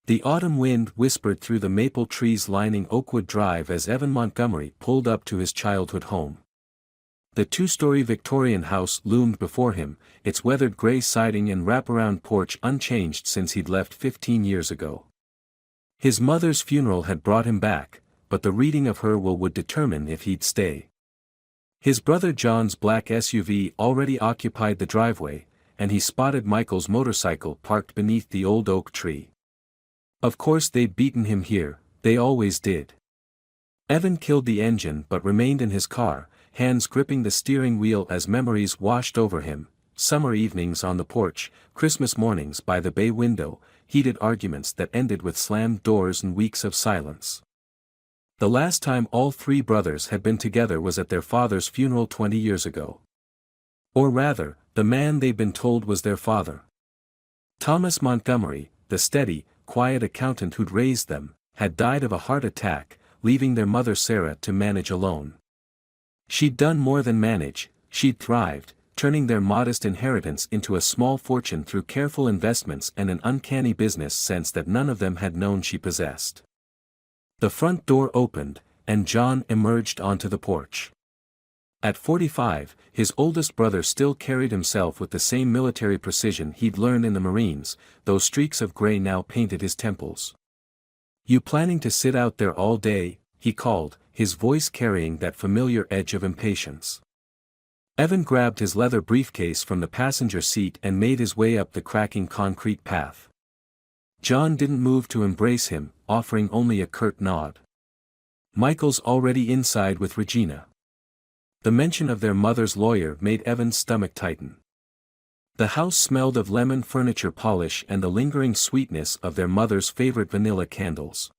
The autumn wind whispered through the maple trees lining Oakwood Drive as Evan Montgomery pulled up to his childhood home. The two-story Victorian house loomed before him, its weathered gray siding and wraparound porch unchanged since he'd left 15 years ago. His mother's funeral had brought him back, but the reading of her will would determine if he'd stay. His brother John's black SUV already occupied the driveway, and he spotted Michael's motorcycle parked beneath the old oak tree. Of course they'd beaten him here, they always did. Evan killed the engine but remained in his car, hands gripping the steering wheel as memories washed over him, summer evenings on the porch, Christmas mornings by the bay window, heated arguments that ended with slammed doors and weeks of silence. The last time all three brothers had been together was at their father's funeral 20 years ago. Or rather, the man they'd been told was their father. Thomas Montgomery, the steady, quiet accountant who'd raised them, had died of a heart attack, leaving their mother Sarah to manage alone. She'd done more than manage, she'd thrived, turning their modest inheritance into a small fortune through careful investments and an uncanny business sense that none of them had known she possessed. The front door opened, and John emerged onto the porch. At 45, his oldest brother still carried himself with the same military precision he'd learned in the Marines, though streaks of gray now painted his temples. "You planning to sit out there all day?" he called, his voice carrying that familiar edge of impatience. Evan grabbed his leather briefcase from the passenger seat and made his way up the cracking concrete path. John didn't move to embrace him, offering only a curt nod. Michael's already inside with Regina. The mention of their mother's lawyer made Evan's stomach tighten. The house smelled of lemon furniture polish and the lingering sweetness of their mother's favorite vanilla candles.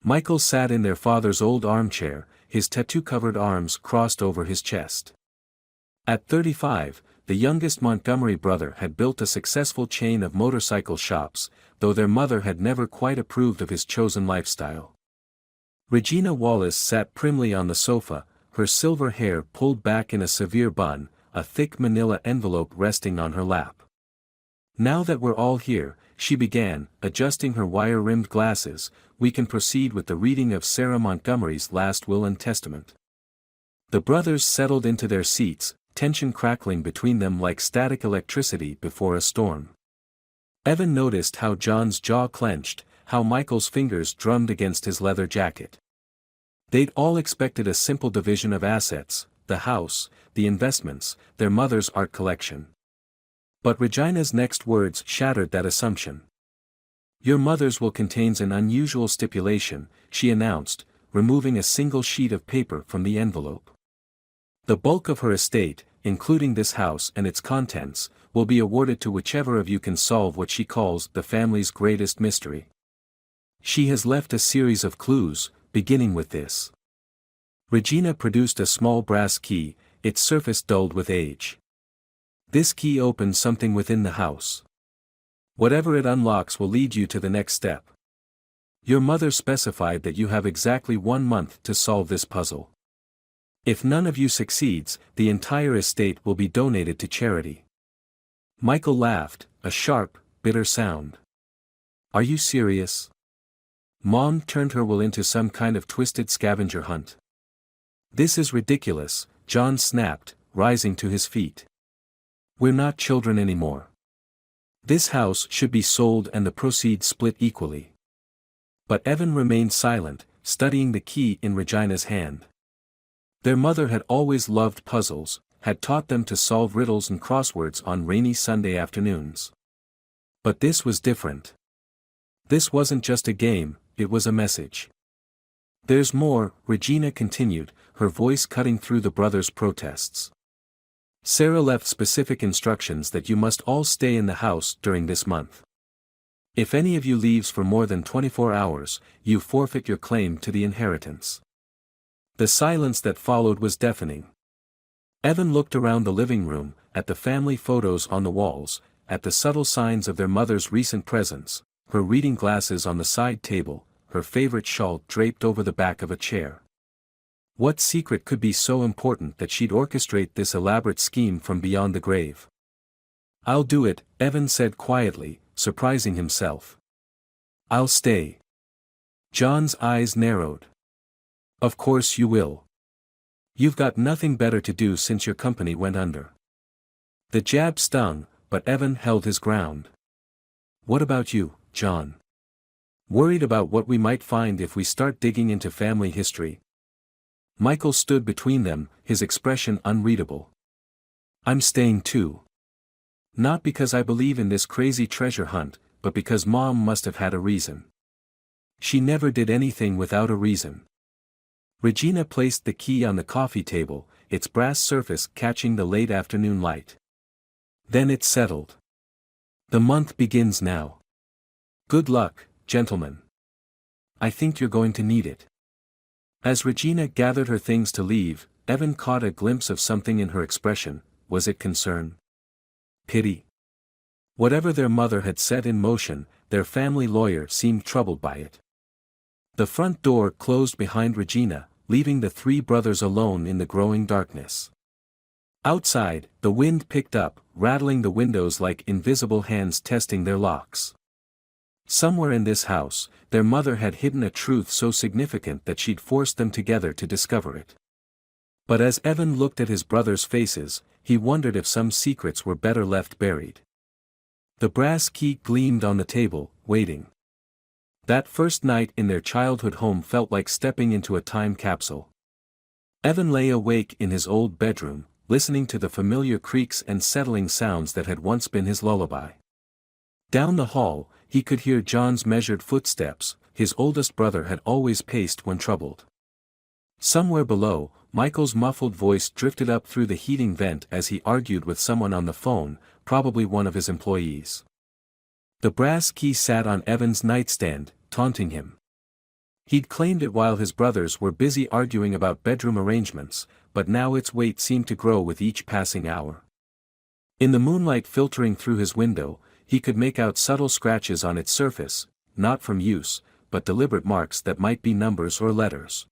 Michael sat in their father's old armchair, his tattoo-covered arms crossed over his chest. At 35, the youngest Montgomery brother had built a successful chain of motorcycle shops, though their mother had never quite approved of his chosen lifestyle. Regina Wallace sat primly on the sofa, her silver hair pulled back in a severe bun, a thick manila envelope resting on her lap. "Now that we're all here," she began, adjusting her wire-rimmed glasses, "we can proceed with the reading of Sarah Montgomery's last will and testament." The brothers settled into their seats, tension crackling between them like static electricity before a storm. Evan noticed how John's jaw clenched, how Michael's fingers drummed against his leather jacket. They'd all expected a simple division of assets, the house, the investments, their mother's art collection. But Regina's next words shattered that assumption. "Your mother's will contains an unusual stipulation," she announced, removing a single sheet of paper from the envelope. "The bulk of her estate, including this house and its contents, will be awarded to whichever of you can solve what she calls the family's greatest mystery. She has left a series of clues, beginning with this." Regina produced a small brass key, its surface dulled with age. "This key opens something within the house. Whatever it unlocks will lead you to the next step. Your mother specified that you have exactly 1 month to solve this puzzle. If none of you succeeds, the entire estate will be donated to charity." Michael laughed, a sharp, bitter sound. "Are you serious? Mom turned her will into some kind of twisted scavenger hunt." "This is ridiculous," John snapped, rising to his feet. "We're not children anymore. This house should be sold and the proceeds split equally." But Evan remained silent, studying the key in Regina's hand. Their mother had always loved puzzles, had taught them to solve riddles and crosswords on rainy Sunday afternoons. But this was different. This wasn't just a game, it was a message. "There's more," Regina continued, her voice cutting through the brothers' protests. "Sarah left specific instructions that you must all stay in the house during this month. If any of you leaves for more than 24 hours, you forfeit your claim to the inheritance." The silence that followed was deafening. Evan looked around the living room, at the family photos on the walls, at the subtle signs of their mother's recent presence, her reading glasses on the side table, her favorite shawl draped over the back of a chair. What secret could be so important that she'd orchestrate this elaborate scheme from beyond the grave? "I'll do it," Evan said quietly, surprising himself. I'll stay. John's eyes narrowed. Of course you will. You've got nothing better to do since your company went under. The jab stung, but Evan held his ground. What about you, John? Worried about what we might find if we start digging into family history? Michael stood between them, his expression unreadable. I'm staying too. Not because I believe in this crazy treasure hunt, but because Mom must have had a reason. She never did anything without a reason. Regina placed the key on the coffee table, its brass surface catching the late afternoon light. Then it settled. The month begins now. Good luck, gentlemen. I think you're going to need it. As Regina gathered her things to leave, Evan caught a glimpse of something in her expression. Was it concern? Pity? Whatever their mother had set in motion, their family lawyer seemed troubled by it. The front door closed behind Regina, leaving the three brothers alone in the growing darkness. Outside, the wind picked up, rattling the windows like invisible hands testing their locks. Somewhere in this house, their mother had hidden a truth so significant that she'd forced them together to discover it. But as Evan looked at his brothers' faces, he wondered if some secrets were better left buried. The brass key gleamed on the table, waiting. That first night in their childhood home felt like stepping into a time capsule. Evan lay awake in his old bedroom, listening to the familiar creaks and settling sounds that had once been his lullaby. Down the hall, he could hear John's measured footsteps. His oldest brother had always paced when troubled. Somewhere below, Michael's muffled voice drifted up through the heating vent as he argued with someone on the phone, probably one of his employees. The brass key sat on Evan's nightstand, taunting him. He'd claimed it while his brothers were busy arguing about bedroom arrangements, but now its weight seemed to grow with each passing hour. In the moonlight filtering through his window, he could make out subtle scratches on its surface, not from use, but deliberate marks that might be numbers or letters.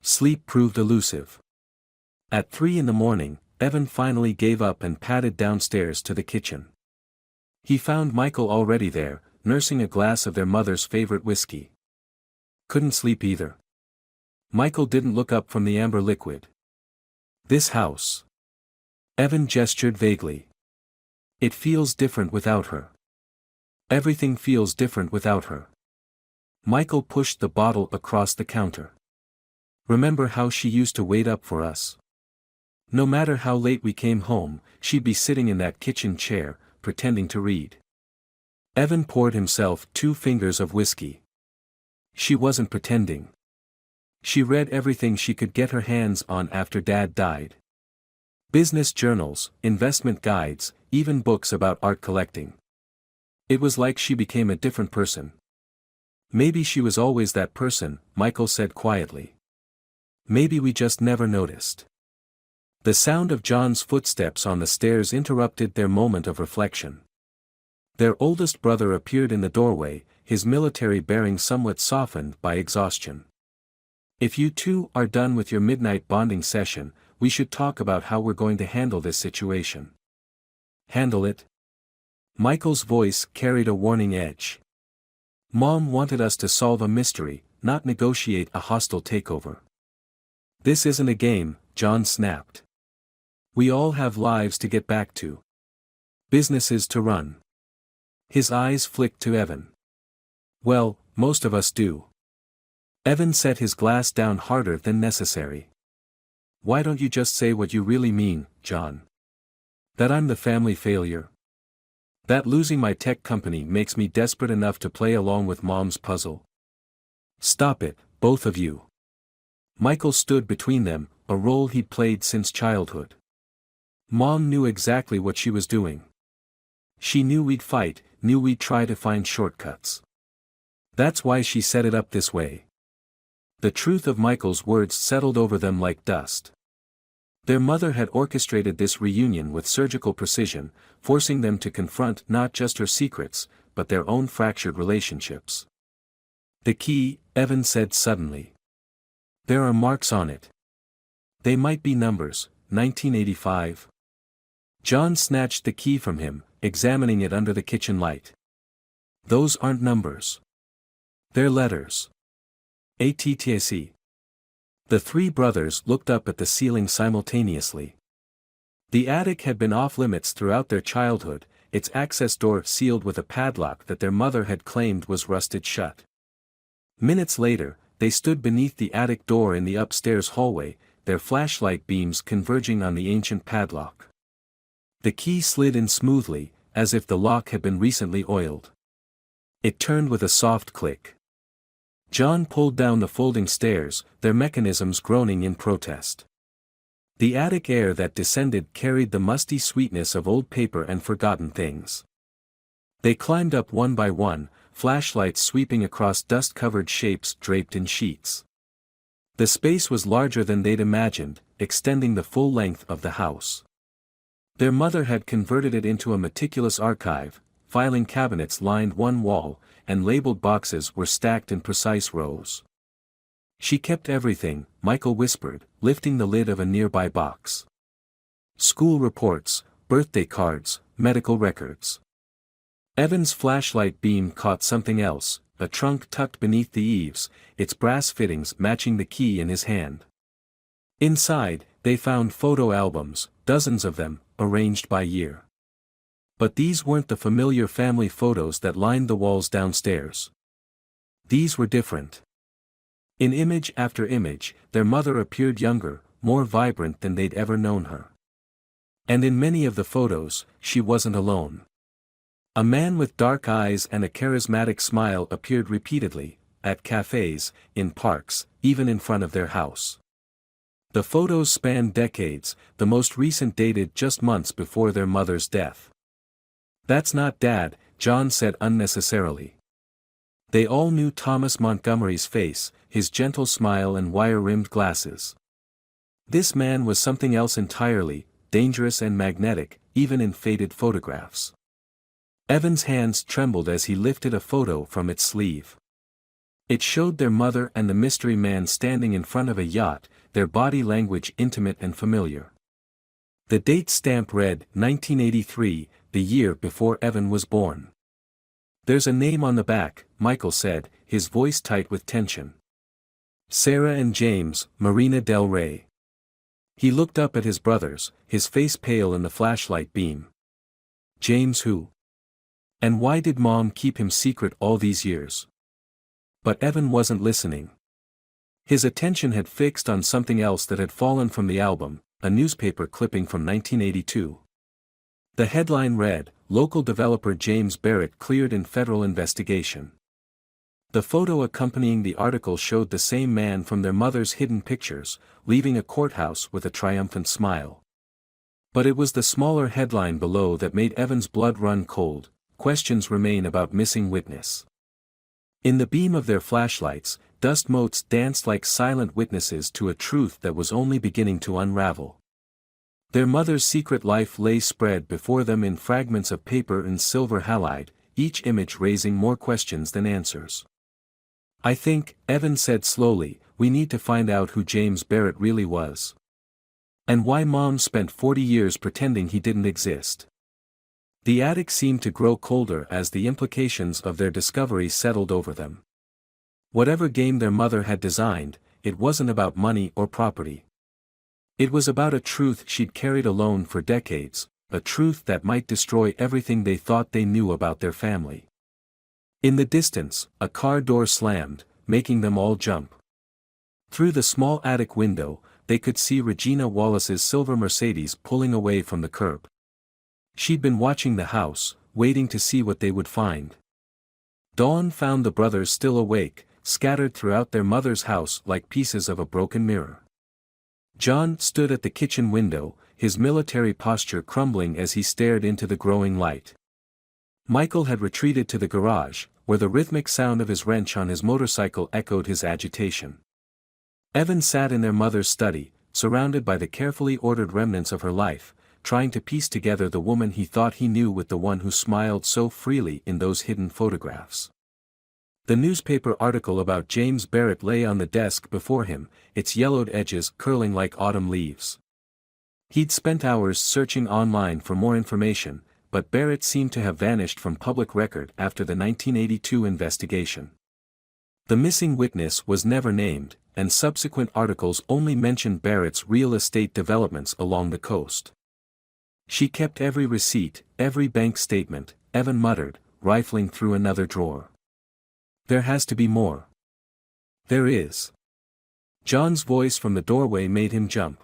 Sleep proved elusive. At 3 a.m, Evan finally gave up and padded downstairs to the kitchen. He found Michael already there, nursing a glass of their mother's favorite whiskey. Couldn't sleep either. Michael didn't look up from the amber liquid. This house. Evan gestured vaguely. It feels different without her. Everything feels different without her. Michael pushed the bottle across the counter. Remember how she used to wait up for us? No matter how late we came home, she'd be sitting in that kitchen chair, pretending to read. Evan poured himself 2 fingers of whiskey. She wasn't pretending. She read everything she could get her hands on after Dad died. Business journals, investment guides, even books about art collecting. It was like she became a different person. Maybe she was always that person, Michael said quietly. Maybe we just never noticed. The sound of John's footsteps on the stairs interrupted their moment of reflection. Their oldest brother appeared in the doorway, his military bearing somewhat softened by exhaustion. If you two are done with your midnight bonding session, we should talk about how we're going to handle this situation. Handle it? Michael's voice carried a warning edge. Mom wanted us to solve a mystery, not negotiate a hostile takeover. This isn't a game, John snapped. We all have lives to get back to. Businesses to run. His eyes flicked to Evan. Well, most of us do. Evan set his glass down harder than necessary. Why don't you just say what you really mean, John? That I'm the family failure? That losing my tech company makes me desperate enough to play along with Mom's puzzle? Stop it, both of you. Michael stood between them, a role he'd played since childhood. Mom knew exactly what she was doing. She knew we'd fight, knew we'd try to find shortcuts. That's why she set it up this way. The truth of Michael's words settled over them like dust. Their mother had orchestrated this reunion with surgical precision, forcing them to confront not just her secrets, but their own fractured relationships. The key, Evan said suddenly. There are marks on it. They might be numbers, 1985. John snatched the key from him, examining it under the kitchen light. Those aren't numbers. Their letters. ATTAC. The three brothers looked up at the ceiling simultaneously. The attic had been off-limits throughout their childhood, its access door sealed with a padlock that their mother had claimed was rusted shut. Minutes later, they stood beneath the attic door in the upstairs hallway, their flashlight beams converging on the ancient padlock. The key slid in smoothly, as if the lock had been recently oiled. It turned with a soft click. John pulled down the folding stairs, their mechanisms groaning in protest. The attic air that descended carried the musty sweetness of old paper and forgotten things. They climbed up one by one, flashlights sweeping across dust-covered shapes draped in sheets. The space was larger than they'd imagined, extending the full length of the house. Their mother had converted it into a meticulous archive, filing cabinets lined one wall, and labeled boxes were stacked in precise rows. She kept everything, Michael whispered, lifting the lid of a nearby box. School reports, birthday cards, medical records. Evan's flashlight beam caught something else, a trunk tucked beneath the eaves, its brass fittings matching the key in his hand. Inside, they found photo albums, dozens of them, arranged by year. But these weren't the familiar family photos that lined the walls downstairs. These were different. In image after image, their mother appeared younger, more vibrant than they'd ever known her. And in many of the photos, she wasn't alone. A man with dark eyes and a charismatic smile appeared repeatedly, at cafes, in parks, even in front of their house. The photos spanned decades, the most recent dated just months before their mother's death. "That's not Dad," John said unnecessarily. They all knew Thomas Montgomery's face, his gentle smile and wire-rimmed glasses. This man was something else entirely, dangerous and magnetic, even in faded photographs. Evan's hands trembled as he lifted a photo from its sleeve. It showed their mother and the mystery man standing in front of a yacht, their body language intimate and familiar. The date stamp read 1983, the year before Evan was born. "There's a name on the back," Michael said, his voice tight with tension. "Sarah and James, Marina del Rey." He looked up at his brothers, his face pale in the flashlight beam. "James who? And why did Mom keep him secret all these years?" But Evan wasn't listening. His attention had fixed on something else that had fallen from the album, a newspaper clipping from 1982. The headline read, "Local developer James Barrett cleared in federal investigation." The photo accompanying the article showed the same man from their mother's hidden pictures, leaving a courthouse with a triumphant smile. But it was the smaller headline below that made Evan's blood run cold: "Questions remain about missing witness." In the beam of their flashlights, dust motes danced like silent witnesses to a truth that was only beginning to unravel. Their mother's secret life lay spread before them in fragments of paper and silver halide, each image raising more questions than answers. "I think," Evan said slowly, "we need to find out who James Barrett really was. And why Mom spent 40 years pretending he didn't exist." The attic seemed to grow colder as the implications of their discovery settled over them. Whatever game their mother had designed, it wasn't about money or property. It was about a truth she'd carried alone for decades, a truth that might destroy everything they thought they knew about their family. In the distance, a car door slammed, making them all jump. Through the small attic window, they could see Regina Wallace's silver Mercedes pulling away from the curb. She'd been watching the house, waiting to see what they would find. Dawn found the brothers still awake, scattered throughout their mother's house like pieces of a broken mirror. John stood at the kitchen window, his military posture crumbling as he stared into the growing light. Michael had retreated to the garage, where the rhythmic sound of his wrench on his motorcycle echoed his agitation. Evan sat in their mother's study, surrounded by the carefully ordered remnants of her life, trying to piece together the woman he thought he knew with the one who smiled so freely in those hidden photographs. The newspaper article about James Barrett lay on the desk before him, its yellowed edges curling like autumn leaves. He'd spent hours searching online for more information, but Barrett seemed to have vanished from public record after the 1982 investigation. The missing witness was never named, and subsequent articles only mentioned Barrett's real estate developments along the coast. She kept every receipt, every bank statement, Evan muttered, rifling through another drawer. There has to be more. There is. John's voice from the doorway made him jump.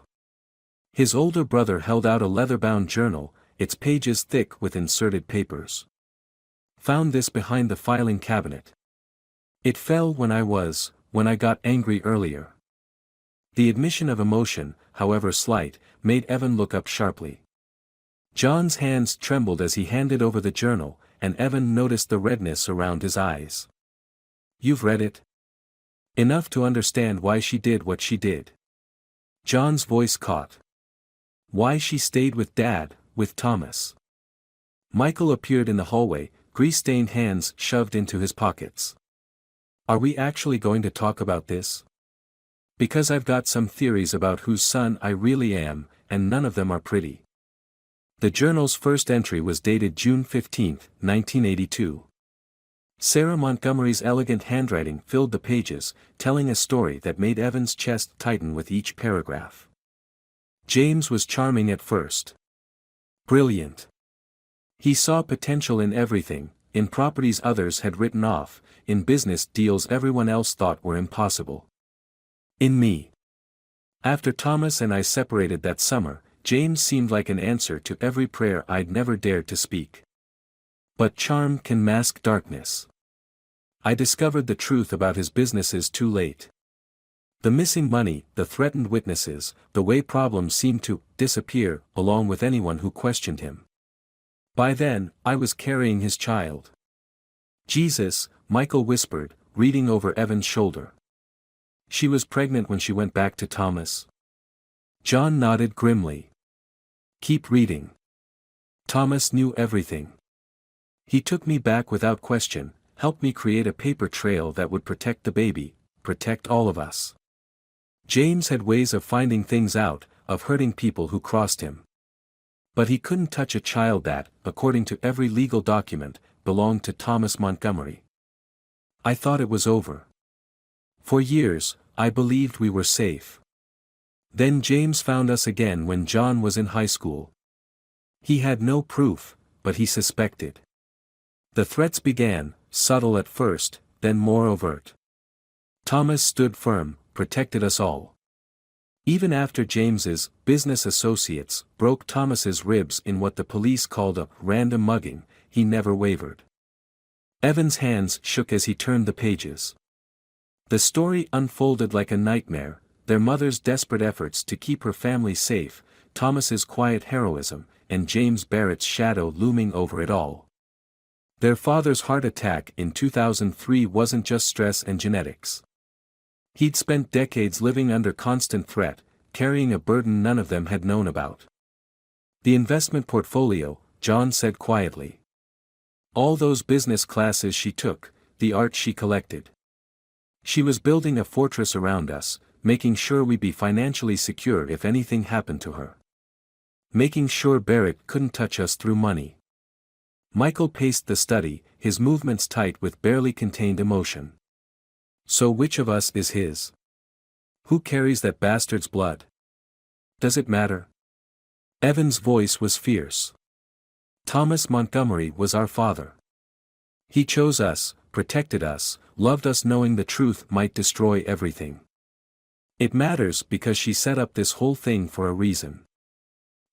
His older brother held out a leather-bound journal, its pages thick with inserted papers. Found this behind the filing cabinet. It fell when I got angry earlier. The admission of emotion, however slight, made Evan look up sharply. John's hands trembled as he handed over the journal, and Evan noticed the redness around his eyes. You've read it? Enough to understand why she did what she did. John's voice caught. Why she stayed with Dad, with Thomas. Michael appeared in the hallway, grease-stained hands shoved into his pockets. Are we actually going to talk about this? Because I've got some theories about whose son I really am, and none of them are pretty. The journal's first entry was dated June 15, 1982. Sarah Montgomery's elegant handwriting filled the pages, telling a story that made Evan's chest tighten with each paragraph. James was charming at first. Brilliant. He saw potential in everything, in properties others had written off, in business deals everyone else thought were impossible. In me. After Thomas and I separated that summer, James seemed like an answer to every prayer I'd never dared to speak. But charm can mask darkness. I discovered the truth about his businesses too late. The missing money, the threatened witnesses, the way problems seemed to disappear, along with anyone who questioned him. By then, I was carrying his child. Jesus, Michael whispered, reading over Evan's shoulder. She was pregnant when she went back to Thomas. John nodded grimly. Keep reading. Thomas knew everything. He took me back without question, helped me create a paper trail that would protect the baby, protect all of us. James had ways of finding things out, of hurting people who crossed him. But he couldn't touch a child that, according to every legal document, belonged to Thomas Montgomery. I thought it was over. For years, I believed we were safe. Then James found us again when John was in high school. He had no proof, but he suspected. The threats began, subtle at first, then more overt. Thomas stood firm, protected us all. Even after James's business associates broke Thomas's ribs in what the police called a random mugging, he never wavered. Evan's hands shook as he turned the pages. The story unfolded like a nightmare, their mother's desperate efforts to keep her family safe, Thomas's quiet heroism, and James Barrett's shadow looming over it all. Their father's heart attack in 2003 wasn't just stress and genetics. He'd spent decades living under constant threat, carrying a burden none of them had known about. The investment portfolio, John said quietly. All those business classes she took, the art she collected. She was building a fortress around us, making sure we'd be financially secure if anything happened to her. Making sure Barrett couldn't touch us through money. Michael paced the study, his movements tight with barely contained emotion. So which of us is his? Who carries that bastard's blood? Does it matter? Evan's voice was fierce. Thomas Montgomery was our father. He chose us, protected us, loved us knowing the truth might destroy everything. It matters because she set up this whole thing for a reason.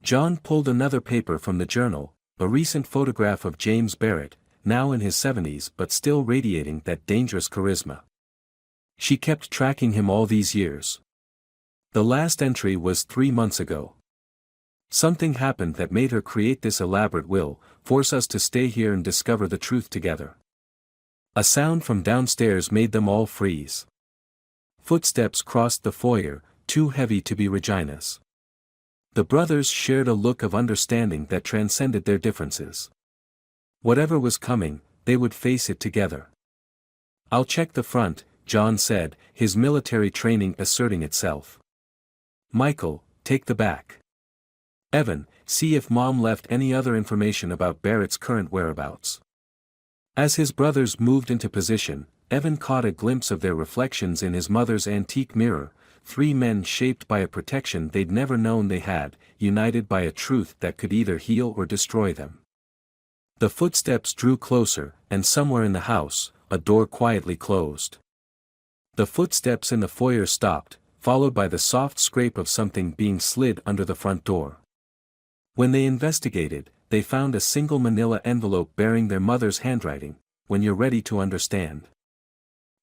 John pulled another paper from the journal, a recent photograph of James Barrett, now in his 70s but still radiating that dangerous charisma. She kept tracking him all these years. The last entry was 3 months ago. Something happened that made her create this elaborate will, force us to stay here and discover the truth together. A sound from downstairs made them all freeze. Footsteps crossed the foyer, too heavy to be Regina's. The brothers shared a look of understanding that transcended their differences. Whatever was coming, they would face it together. I'll check the front, John said, his military training asserting itself. Michael, take the back. Evan, see if Mom left any other information about Barrett's current whereabouts. As his brothers moved into position, Evan caught a glimpse of their reflections in his mother's antique mirror, three men shaped by a protection they'd never known they had, united by a truth that could either heal or destroy them. The footsteps drew closer, and somewhere in the house, a door quietly closed. The footsteps in the foyer stopped, followed by the soft scrape of something being slid under the front door. When they investigated, they found a single manila envelope bearing their mother's handwriting, "When you're ready to understand."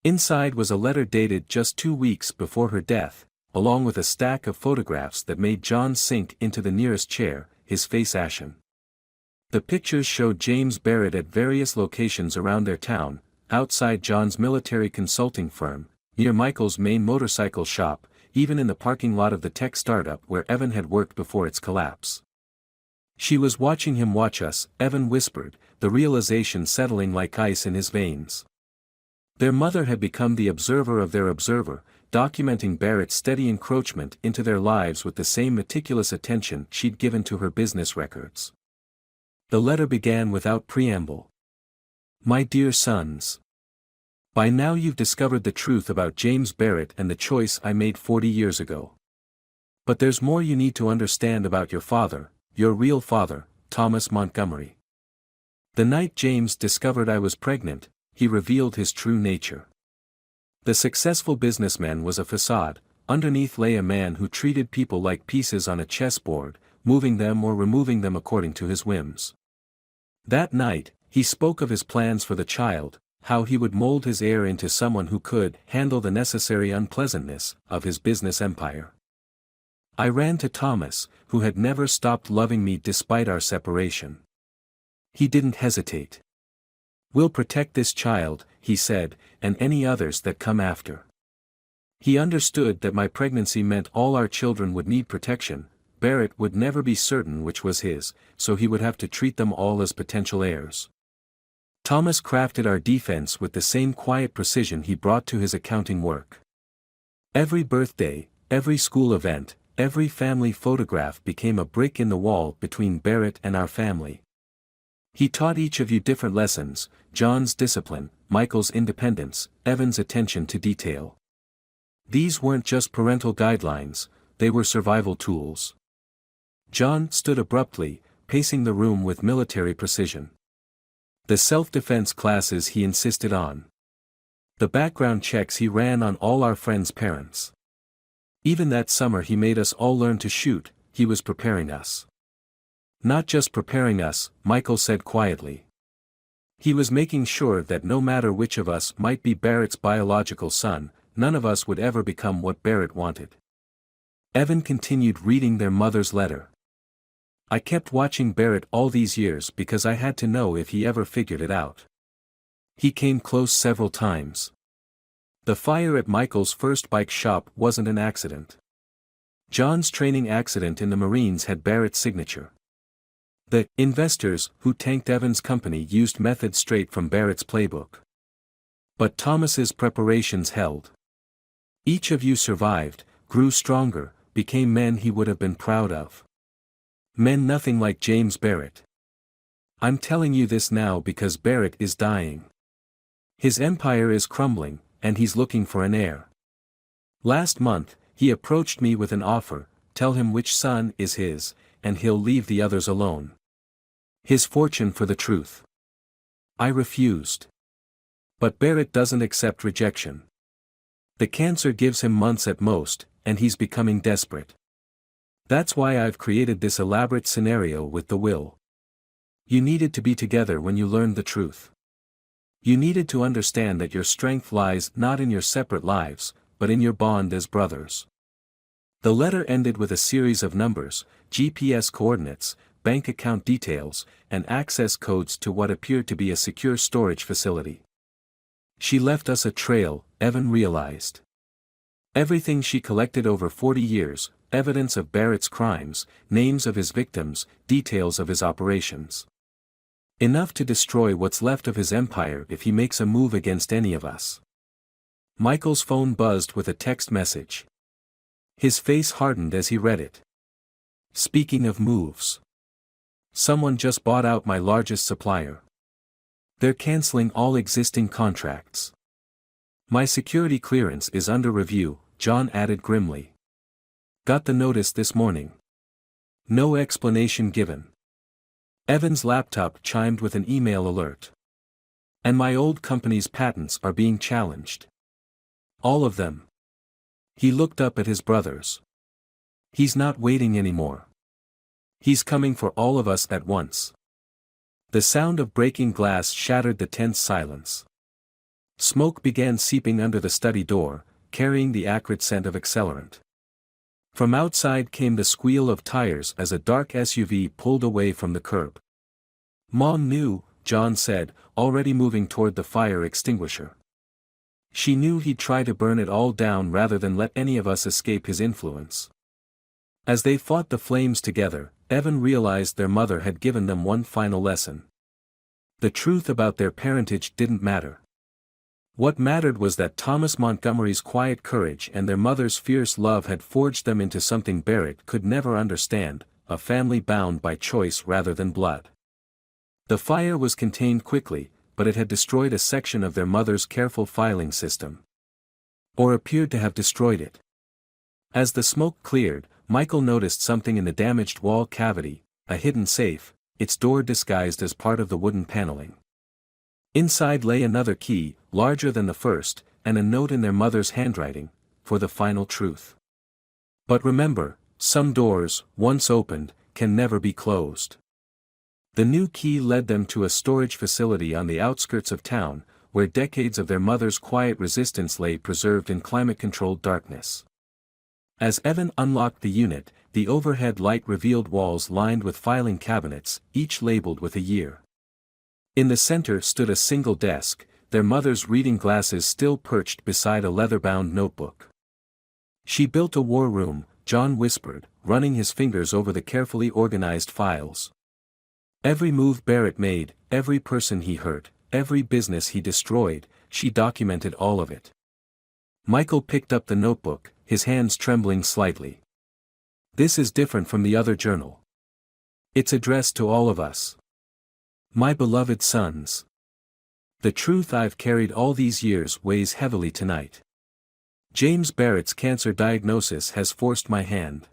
Inside was a letter dated just 2 weeks before her death, along with a stack of photographs that made John sink into the nearest chair, his face ashen. The pictures showed James Barrett at various locations around their town, outside John's military consulting firm, near Michael's main motorcycle shop, even in the parking lot of the tech startup where Evan had worked before its collapse. "She was watching him watch us," Evan whispered, the realization settling like ice in his veins. Their mother had become the observer of their observer, documenting Barrett's steady encroachment into their lives with the same meticulous attention she'd given to her business records. The letter began without preamble. "My dear sons. By now you've discovered the truth about James Barrett and the choice I made 40 years ago. But there's more you need to understand about your father, your real father, Thomas Montgomery. The night James discovered I was pregnant, he revealed his true nature. The successful businessman was a facade, underneath lay a man who treated people like pieces on a chessboard, moving them or removing them according to his whims. That night, he spoke of his plans for the child, how he would mold his heir into someone who could handle the necessary unpleasantness of his business empire. I ran to Thomas, who had never stopped loving me despite our separation. He didn't hesitate. 'We'll protect this child,' he said, 'and any others that come after.' He understood that my pregnancy meant all our children would need protection. Barrett would never be certain which was his, so he would have to treat them all as potential heirs. Thomas crafted our defense with the same quiet precision he brought to his accounting work. Every birthday, every school event, every family photograph became a brick in the wall between Barrett and our family. He taught each of you different lessons: John's discipline, Michael's independence, Evan's attention to detail. These weren't just parental guidelines, they were survival tools. John stood abruptly, pacing the room with military precision. The self-defense classes he insisted on. The background checks he ran on all our friends' parents. Even that summer he made us all learn to shoot, he was preparing us. Not just preparing us, Michael said quietly. He was making sure that no matter which of us might be Barrett's biological son, none of us would ever become what Barrett wanted. Evan continued reading their mother's letter. I kept watching Barrett all these years because I had to know if he ever figured it out. He came close several times. The fire at Michael's first bike shop wasn't an accident. John's training accident in the Marines had Barrett's signature. The investors who tanked Evan's company used methods straight from Barrett's playbook. But Thomas's preparations held. Each of you survived, grew stronger, became men he would have been proud of. Men nothing like James Barrett. I'm telling you this now because Barrett is dying. His empire is crumbling, and he's looking for an heir. Last month, he approached me with an offer: tell him which son is his, and he'll leave the others alone. His fortune for the truth. I refused. But Barrett doesn't accept rejection. The cancer gives him months at most, and he's becoming desperate. That's why I've created this elaborate scenario with the will. You needed to be together when you learned the truth. You needed to understand that your strength lies not in your separate lives, but in your bond as brothers. The letter ended with a series of numbers, GPS coordinates, bank account details, and access codes to what appeared to be a secure storage facility. She left us a trail, Evan realized. Everything she collected over 40 years, evidence of Barrett's crimes, names of his victims, details of his operations. Enough to destroy what's left of his empire if he makes a move against any of us. Michael's phone buzzed with a text message. His face hardened as he read it. Speaking of moves. Someone just bought out my largest supplier. They're canceling all existing contracts. My security clearance is under review, John added grimly. Got the notice this morning. No explanation given. Evan's laptop chimed with an email alert. And my old company's patents are being challenged. All of them. He looked up at his brothers. He's not waiting anymore. He's coming for all of us at once. The sound of breaking glass shattered the tense silence. Smoke began seeping under the study door, carrying the acrid scent of accelerant. From outside came the squeal of tires as a dark SUV pulled away from the curb. Mom knew, John said, already moving toward the fire extinguisher. She knew he'd try to burn it all down rather than let any of us escape his influence. As they fought the flames together, Evan realized their mother had given them one final lesson. The truth about their parentage didn't matter. What mattered was that Thomas Montgomery's quiet courage and their mother's fierce love had forged them into something Barrett could never understand, a family bound by choice rather than blood. The fire was contained quickly, but it had destroyed a section of their mother's careful filing system. Or appeared to have destroyed it. As the smoke cleared, Michael noticed something in the damaged wall cavity, a hidden safe, its door disguised as part of the wooden paneling. Inside lay another key, larger than the first, and a note in their mother's handwriting, for the final truth. But remember, some doors, once opened, can never be closed. The new key led them to a storage facility on the outskirts of town, where decades of their mother's quiet resistance lay preserved in climate-controlled darkness. As Evan unlocked the unit, the overhead light revealed walls lined with filing cabinets, each labeled with a year. In the center stood a single desk, their mother's reading glasses still perched beside a leather-bound notebook. She built a war room, John whispered, running his fingers over the carefully organized files. Every move Barrett made, every person he hurt, every business he destroyed, she documented all of it. Michael picked up the notebook, his hands trembling slightly. This is different from the other journal. It's addressed to all of us. My beloved sons. The truth I've carried all these years weighs heavily tonight. James Barrett's cancer diagnosis has forced my hand.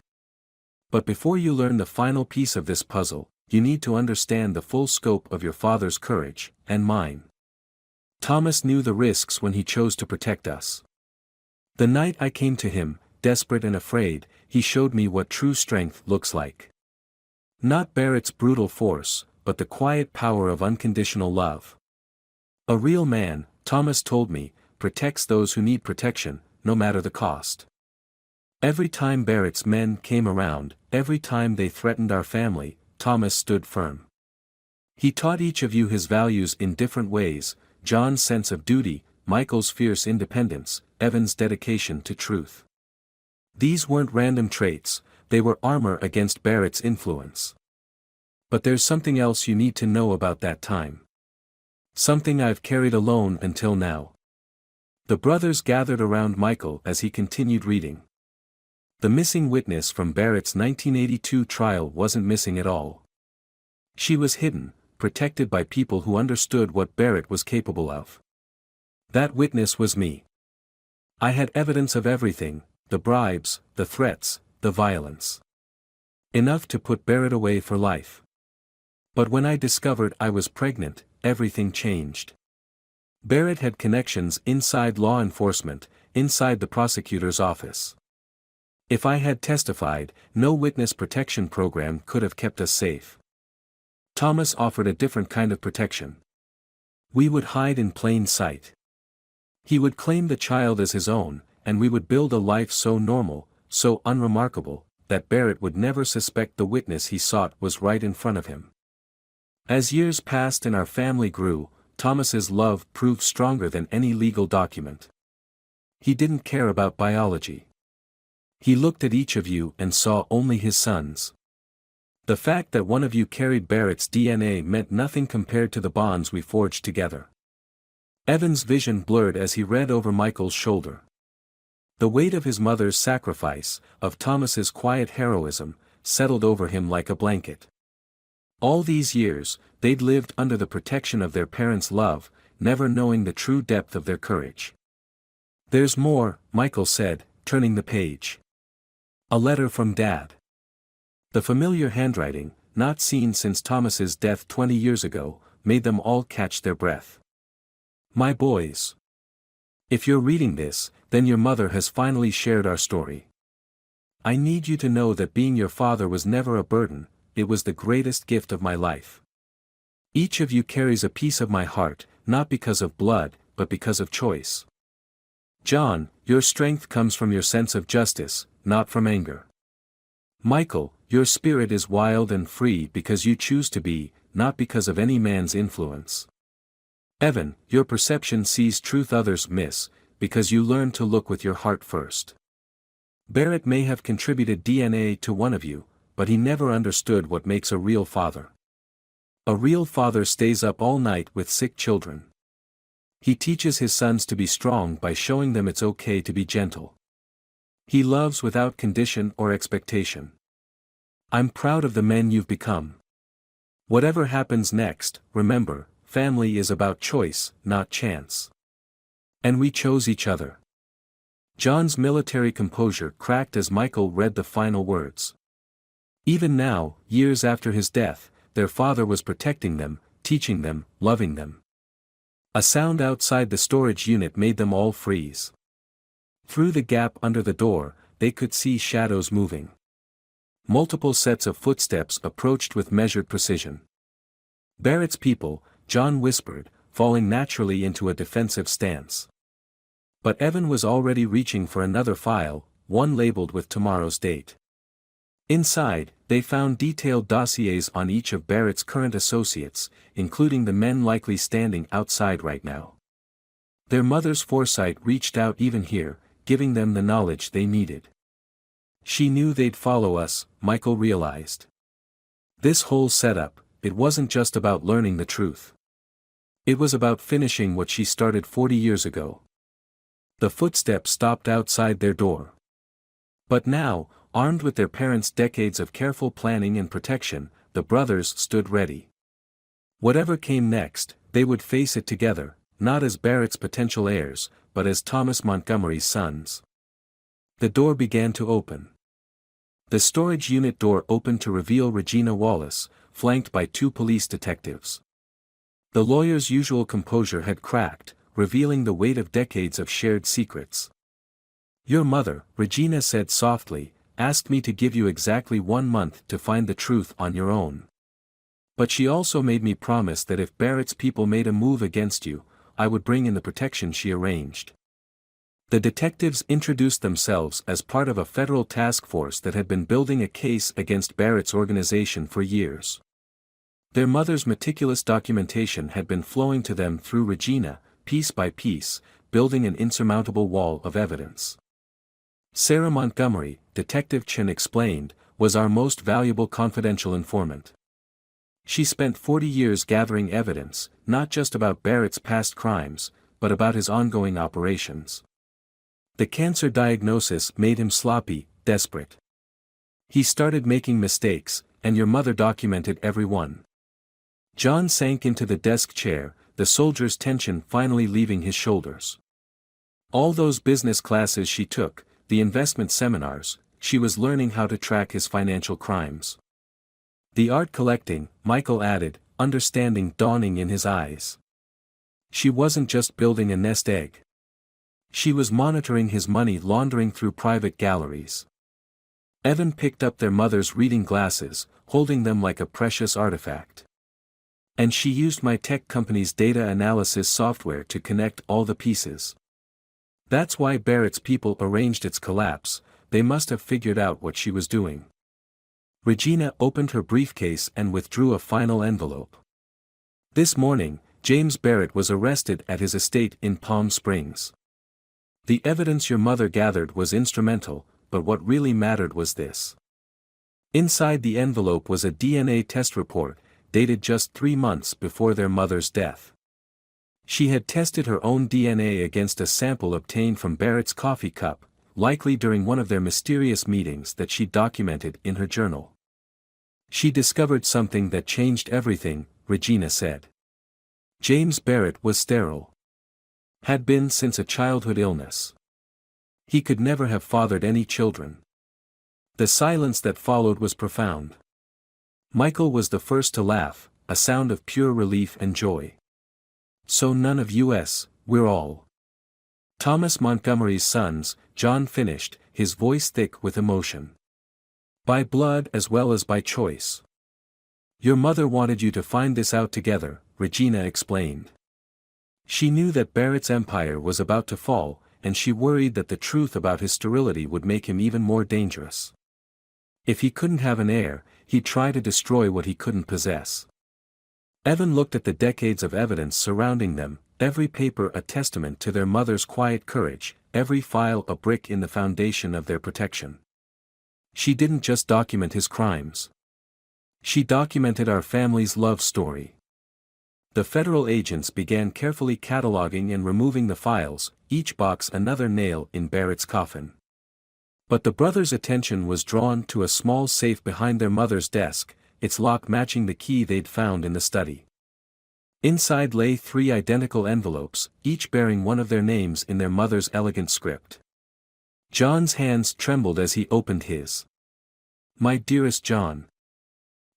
But before you learn the final piece of this puzzle, you need to understand the full scope of your father's courage, and mine. Thomas knew the risks when he chose to protect us. The night I came to him, desperate and afraid, he showed me what true strength looks like. Not Barrett's brutal force, but the quiet power of unconditional love. A real man, Thomas told me, protects those who need protection, no matter the cost. Every time Barrett's men came around, every time they threatened our family, Thomas stood firm. He taught each of you his values in different ways, John's sense of duty, Michael's fierce independence, Evan's dedication to truth. These weren't random traits, they were armor against Barrett's influence. But there's something else you need to know about that time. Something I've carried alone until now. The brothers gathered around Michael as he continued reading. The missing witness from Barrett's 1982 trial wasn't missing at all. She was hidden, protected by people who understood what Barrett was capable of. That witness was me. I had evidence of everything, the bribes, the threats, the violence. Enough to put Barrett away for life. But when I discovered I was pregnant, everything changed. Barrett had connections inside law enforcement, inside the prosecutor's office. If I had testified, no witness protection program could have kept us safe. Thomas offered a different kind of protection. We would hide in plain sight. He would claim the child as his own, and we would build a life so normal, so unremarkable, that Barrett would never suspect the witness he sought was right in front of him. As years passed and our family grew, Thomas's love proved stronger than any legal document. He didn't care about biology. He looked at each of you and saw only his sons. The fact that one of you carried Barrett's DNA meant nothing compared to the bonds we forged together. Evan's vision blurred as he read over Michael's shoulder. The weight of his mother's sacrifice, of Thomas's quiet heroism, settled over him like a blanket. All these years, they'd lived under the protection of their parents' love, never knowing the true depth of their courage. There's more, Michael said, turning the page. A letter from Dad. The familiar handwriting, not seen since Thomas's death 20 years ago, made them all catch their breath. My boys. If you're reading this, then your mother has finally shared our story. I need you to know that being your father was never a burden, it was the greatest gift of my life. Each of you carries a piece of my heart, not because of blood, but because of choice. John, your strength comes from your sense of justice, not from anger. Michael, your spirit is wild and free because you choose to be, not because of any man's influence. Evan, your perception sees truth others miss, because you learn to look with your heart first. Barrett may have contributed DNA to one of you, but he never understood what makes a real father. A real father stays up all night with sick children. He teaches his sons to be strong by showing them it's okay to be gentle. He loves without condition or expectation. I'm proud of the men you've become. Whatever happens next, remember, family is about choice, not chance. And we chose each other. John's military composure cracked as Michael read the final words. Even now, years after his death, their father was protecting them, teaching them, loving them. A sound outside the storage unit made them all freeze. Through the gap under the door, they could see shadows moving. Multiple sets of footsteps approached with measured precision. Barrett's people, John whispered, falling naturally into a defensive stance. But Evan was already reaching for another file, one labeled with tomorrow's date. Inside, they found detailed dossiers on each of Barrett's current associates, including the men likely standing outside right now. Their mother's foresight reached out even here, giving them the knowledge they needed. She knew they'd follow us, Michael realized. This whole setup, it wasn't just about learning the truth. It was about finishing what she started 40 years ago. The footsteps stopped outside their door. But now, armed with their parents' decades of careful planning and protection, the brothers stood ready. Whatever came next, they would face it together, not as Barrett's potential heirs, but as Thomas Montgomery's sons. The door began to open. The storage unit door opened to reveal Regina Wallace, flanked by two police detectives. The lawyer's usual composure had cracked, revealing the weight of decades of shared secrets. Your mother, Regina said softly, asked me to give you exactly 1 month to find the truth on your own. But she also made me promise that if Barrett's people made a move against you, I would bring in the protection she arranged. The detectives introduced themselves as part of a federal task force that had been building a case against Barrett's organization for years. Their mother's meticulous documentation had been flowing to them through Regina, piece by piece, building an insurmountable wall of evidence. Sarah Montgomery, Detective Chen explained, was our most valuable confidential informant. She spent 40 years gathering evidence, not just about Barrett's past crimes, but about his ongoing operations. The cancer diagnosis made him sloppy, desperate. He started making mistakes, and your mother documented every one. John sank into the desk chair, the soldier's tension finally leaving his shoulders. All those business classes she took, the investment seminars, she was learning how to track his financial crimes. The art collecting, Michael added, understanding dawning in his eyes. She wasn't just building a nest egg. She was monitoring his money laundering through private galleries. Evan picked up their mother's reading glasses, holding them like a precious artifact. And she used my tech company's data analysis software to connect all the pieces. That's why Barrett's people arranged its collapse, they must have figured out what she was doing. Regina opened her briefcase and withdrew a final envelope. This morning, James Barrett was arrested at his estate in Palm Springs. The evidence your mother gathered was instrumental, but what really mattered was this. Inside the envelope was a DNA test report, dated just 3 months before their mother's death. She had tested her own DNA against a sample obtained from Barrett's coffee cup, likely during one of their mysterious meetings that she documented in her journal. She discovered something that changed everything, Regina said. James Barrett was sterile. Had been since a childhood illness. He could never have fathered any children. The silence that followed was profound. Michael was the first to laugh, a sound of pure relief and joy. So none of us, we're all Thomas Montgomery's sons, John finished, his voice thick with emotion. By blood as well as by choice. Your mother wanted you to find this out together, Regina explained. She knew that Barrett's empire was about to fall, and she worried that the truth about his sterility would make him even more dangerous. If he couldn't have an heir, he'd try to destroy what he couldn't possess. Evan looked at the decades of evidence surrounding them, every paper a testament to their mother's quiet courage, every file a brick in the foundation of their protection. She didn't just document his crimes. She documented our family's love story. The federal agents began carefully cataloging and removing the files, each box another nail in Barrett's coffin. But the brothers' attention was drawn to a small safe behind their mother's desk, its lock matching the key they'd found in the study. Inside lay 3 identical envelopes, each bearing one of their names in their mother's elegant script. John's hands trembled as he opened his. My dearest John.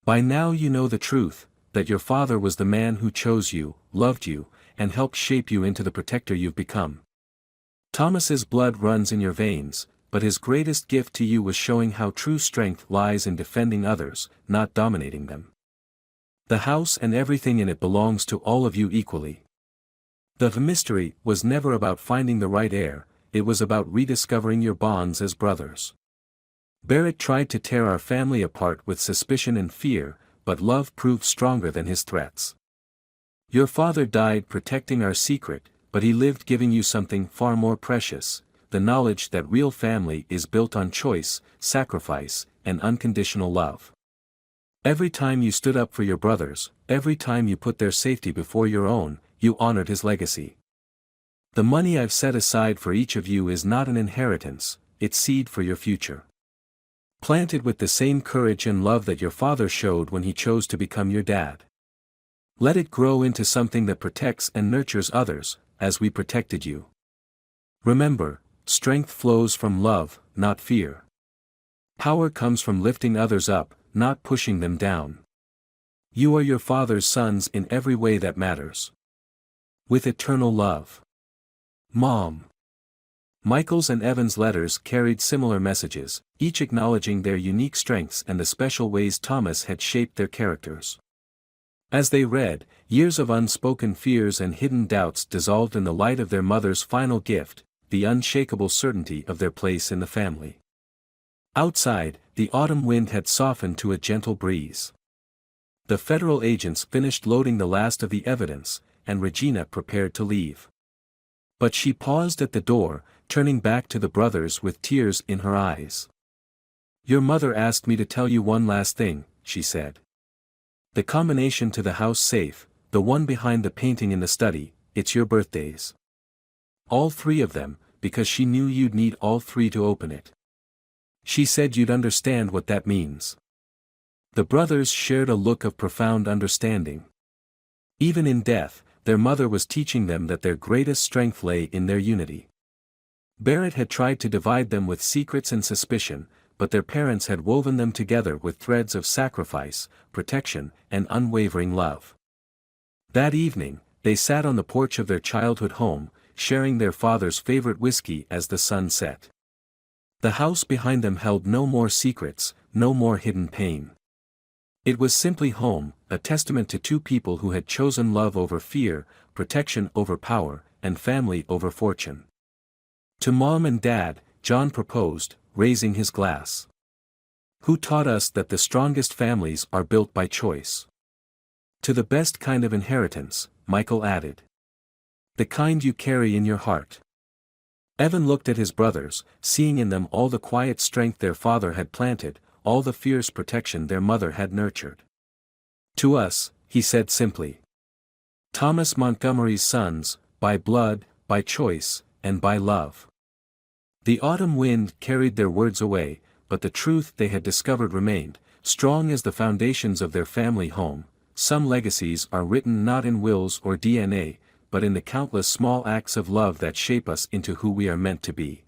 By now you know the truth, that your father was the man who chose you, loved you, and helped shape you into the protector you've become. Thomas's blood runs in your veins, but his greatest gift to you was showing how true strength lies in defending others, not dominating them. The house and everything in it belongs to all of you equally. The mystery was never about finding the right heir, it was about rediscovering your bonds as brothers. Barrett tried to tear our family apart with suspicion and fear, but love proved stronger than his threats. Your father died protecting our secret, but he lived giving you something far more precious, the knowledge that real family is built on choice, sacrifice, and unconditional love. Every time you stood up for your brothers, every time you put their safety before your own, you honored his legacy. The money I've set aside for each of you is not an inheritance, it's seed for your future. Planted with the same courage and love that your father showed when he chose to become your dad. Let it grow into something that protects and nurtures others, as we protected you. Remember, strength flows from love, not fear. Power comes from lifting others up, not pushing them down. You are your father's sons in every way that matters. With eternal love. Mom. Michael's and Evan's letters carried similar messages, each acknowledging their unique strengths and the special ways Thomas had shaped their characters. As they read, years of unspoken fears and hidden doubts dissolved in the light of their mother's final gift, the unshakable certainty of their place in the family. Outside, the autumn wind had softened to a gentle breeze. The federal agents finished loading the last of the evidence, and Regina prepared to leave. But she paused at the door, turning back to the brothers with tears in her eyes. Your mother asked me to tell you one last thing, she said. The combination to the house safe, the one behind the painting in the study, it's your birthdays. All 3 of them, because she knew you'd need all 3 to open it. She said you'd understand what that means. The brothers shared a look of profound understanding. Even in death, their mother was teaching them that their greatest strength lay in their unity. Barrett had tried to divide them with secrets and suspicion, but their parents had woven them together with threads of sacrifice, protection, and unwavering love. That evening, they sat on the porch of their childhood home, sharing their father's favorite whiskey as the sun set. The house behind them held no more secrets, no more hidden pain. It was simply home, a testament to 2 people who had chosen love over fear, protection over power, and family over fortune. To Mom and Dad, John proposed, raising his glass. Who taught us that the strongest families are built by choice? To the best kind of inheritance, Michael added. The kind you carry in your heart. Evan looked at his brothers, seeing in them all the quiet strength their father had planted, all the fierce protection their mother had nurtured. To us, he said simply. Thomas Montgomery's sons, by blood, by choice, and by love. The autumn wind carried their words away, but the truth they had discovered remained, strong as the foundations of their family home. Some legacies are written not in wills or DNA, but in the countless small acts of love that shape us into who we are meant to be.